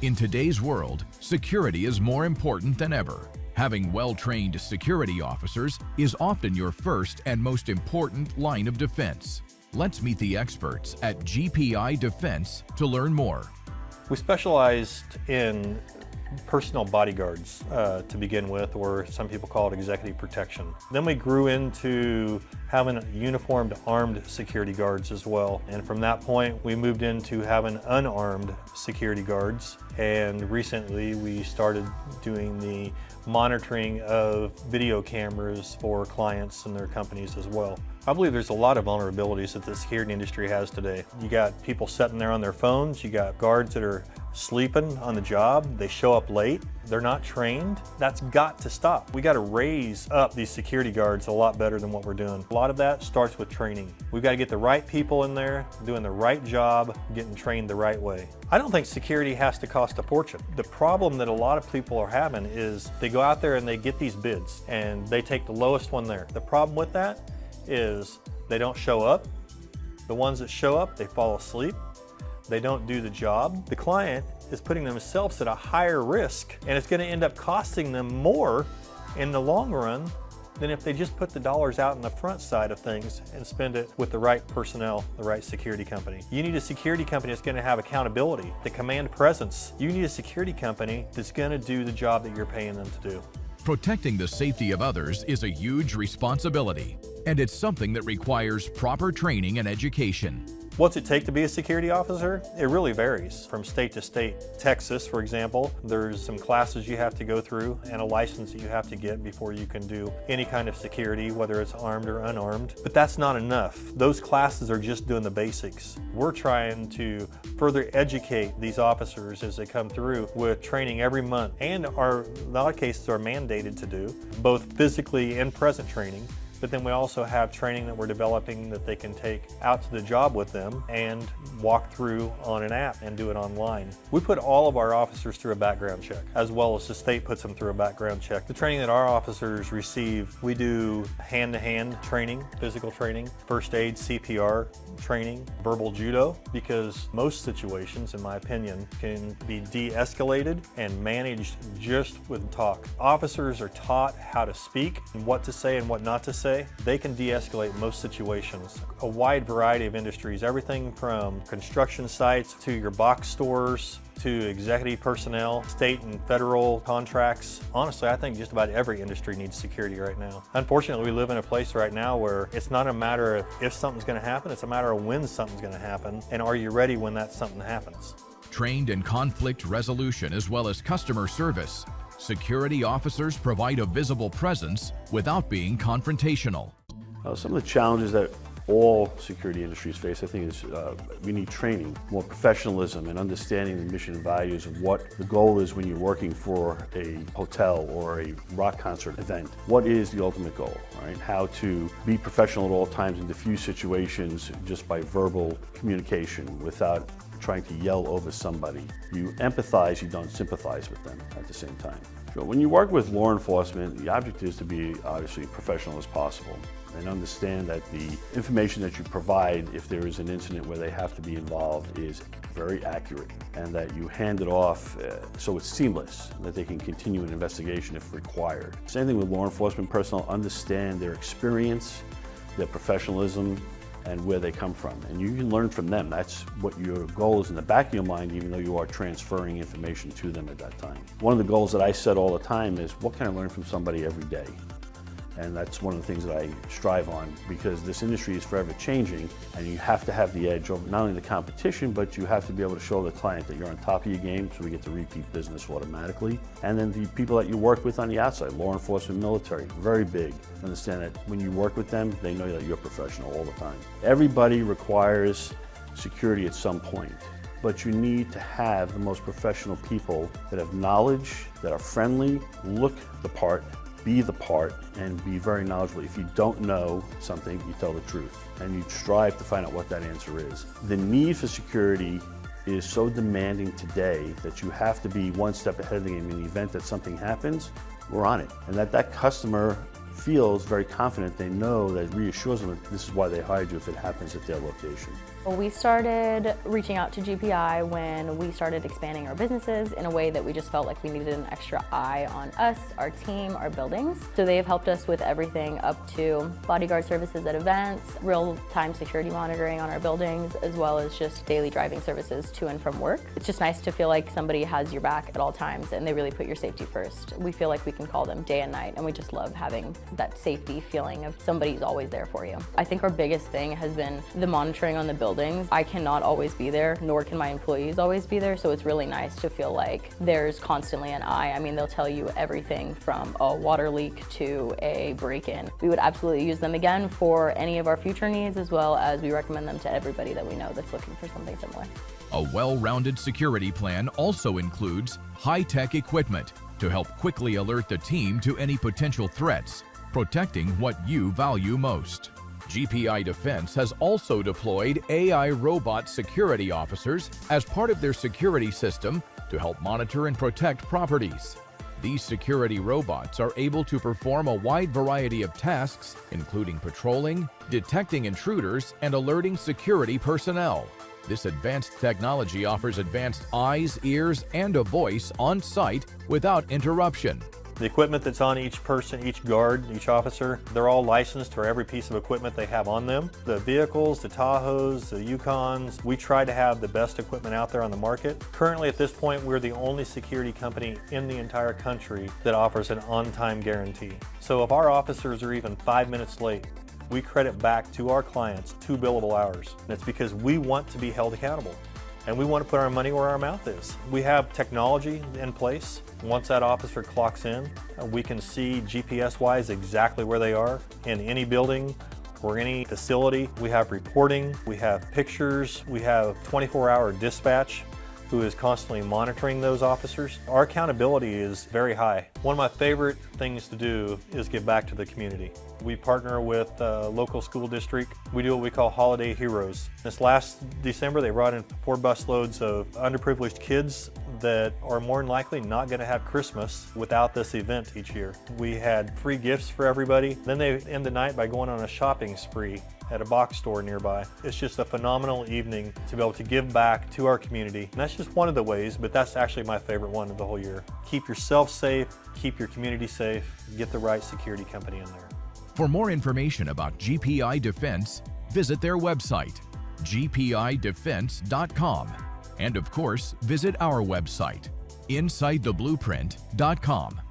In today's world, security is more important than ever. Having well-trained security officers is often your first and most important line of defense. Let's meet the experts at GPI Defense to learn more. We specialized in personal bodyguards to begin with, or some people call it executive protection. Then we grew into having uniformed armed security guards as well. And from that point, we moved into having unarmed security guards. And recently we started doing the monitoring of video cameras for clients and their companies as well. I believe there's a lot of vulnerabilities that the security industry has today. You got people sitting there on their phones, you got guards that are sleeping on the job, they show up late, they're not trained. That's got to stop. We got to raise up these security guards a lot better than what we're doing. A lot of that starts with training. We've got to get the right people in there, doing the right job, getting trained the right way. I don't think security has to cost a fortune. The problem that a lot of people are having is they go out there and they get these bids and they take the lowest one there. The problem with that is they don't show up. The ones that show up, they fall asleep. They don't do the job. The client is putting themselves at a higher risk, and it's going to end up costing them more in the long run than if they just put the dollars out in the front side of things and spend it with the right personnel, the right security company. You need a security company that's going to have accountability, the command presence. You need a security company that's going to do the job that you're paying them to do. Protecting the safety of others is a huge responsibility, and it's something that requires proper training and education. What's it take to be a security officer? It really varies from state to state. Texas, for example, there's some classes you have to go through and a license that you have to get before you can do any kind of security, whether it's armed or unarmed. But that's not enough. Those classes are just doing the basics. We're trying to further educate these officers as they come through with training every month, and in a lot of cases are mandated to do, both physically and present training. But then we also have training that we're developing that they can take out to the job with them and walk through on an app and do it online. We put all of our officers through a background check, as well as the state puts them through a background check. The training that our officers receive, we do hand-to-hand training, physical training, first aid, CPR training, verbal judo, because most situations, in my opinion, can be de-escalated and managed just with talk. Officers are taught how to speak, and what to say and what not to say. They can de-escalate most situations. A wide variety of industries, everything from construction sites to your box stores to executive personnel, state and federal contracts. Honestly, I think just about every industry needs security right now. Unfortunately, we live in a place right now where it's not a matter of if something's going to happen, it's a matter of when something's going to happen, and are you ready when that something happens? Trained in conflict resolution as well as customer service, security officers provide a visible presence without being confrontational. Some of the challenges that all security industries face, I think, is we need training, more professionalism, and understanding the mission and values of what the goal is when you're working for a hotel or a rock concert event. What is the ultimate goal, right? How to be professional at all times and diffuse situations just by verbal communication without trying to yell over somebody. You empathize, you don't sympathize with them at the same time. So when you work with law enforcement, the object is to be obviously professional as possible and understand that the information that you provide, if there is an incident where they have to be involved, is very accurate, and that you hand it off so it's seamless, that they can continue an investigation if required. Same thing with law enforcement personnel. Understand their experience, their professionalism, and where they come from. And you can learn from them. That's what your goal is in the back of your mind, even though you are transferring information to them at that time. One of the goals that I set all the time is, what can I learn from somebody every day? And that's one of the things that I strive on, because this industry is forever changing, and you have to have the edge over not only the competition, but you have to be able to show the client that you're on top of your game, so we get to repeat business automatically. And then the people that you work with on the outside, law enforcement, military, very big. Understand that when you work with them, they know that you're professional all the time. Everybody requires security at some point, but you need to have the most professional people that have knowledge, that are friendly, look the part, be the part, and be very knowledgeable. If you don't know something, you tell the truth, and you strive to find out what that answer is. The need for security is so demanding today that you have to be one step ahead of the game. In the event that something happens, we're on it. And that customer feels very confident. They know that reassures them that this is why they hired you if it happens at their location. We started reaching out to GPI when we started expanding our businesses in a way that we just felt like we needed an extra eye on us, our team, our buildings. So they have helped us with everything up to bodyguard services at events, real-time security monitoring on our buildings, as well as just daily driving services to and from work. It's just nice to feel like somebody has your back at all times and they really put your safety first. We feel like we can call them day and night, and we just love having that safety feeling of somebody's always there for you. I think our biggest thing has been the monitoring on the buildings. I cannot always be there, nor can my employees always be there, so it's really nice to feel like there's constantly an eye. I mean, they'll tell you everything from a water leak to a break-in. We would absolutely use them again for any of our future needs, as well as we recommend them to everybody that we know that's looking for something similar. A well-rounded security plan also includes high-tech equipment to help quickly alert the team to any potential threats, protecting what you value most. GPI Defense has also deployed AI robot security officers as part of their security system to help monitor and protect properties. These security robots are able to perform a wide variety of tasks, including patrolling, detecting intruders, and alerting security personnel. This advanced technology offers advanced eyes, ears, and a voice on site without interruption. The equipment that's on each person, each guard, each officer, they're all licensed for every piece of equipment they have on them. The vehicles, the Tahoes, the Yukons, we try to have the best equipment out there on the market. Currently at this point, we're the only security company in the entire country that offers an on-time guarantee. So if our officers are even 5 minutes late, we credit back to our clients 2 billable hours. And it's because we want to be held accountable. And we want to put our money where our mouth is. We have technology in place. Once that officer clocks in, we can see GPS-wise exactly where they are in any building or any facility. We have reporting, we have pictures, we have 24-hour dispatch who is constantly monitoring those officers. Our accountability is very high. One of my favorite things to do is give back to the community. We partner with a local school district. We do what we call Holiday Heroes. This last December, they brought in 4 busloads of underprivileged kids that are more than likely not going to have Christmas without this event each year. We had free gifts for everybody. Then they end the night by going on a shopping spree at a box store nearby. It's just a phenomenal evening to be able to give back to our community. And that's just one of the ways, but that's actually my favorite one of the whole year. Keep yourself safe, keep your community safe, get the right security company in there. For more information about GPI Defense, visit their website, gpidefense.com. And of course, visit our website, InsideTheBlueprint.com.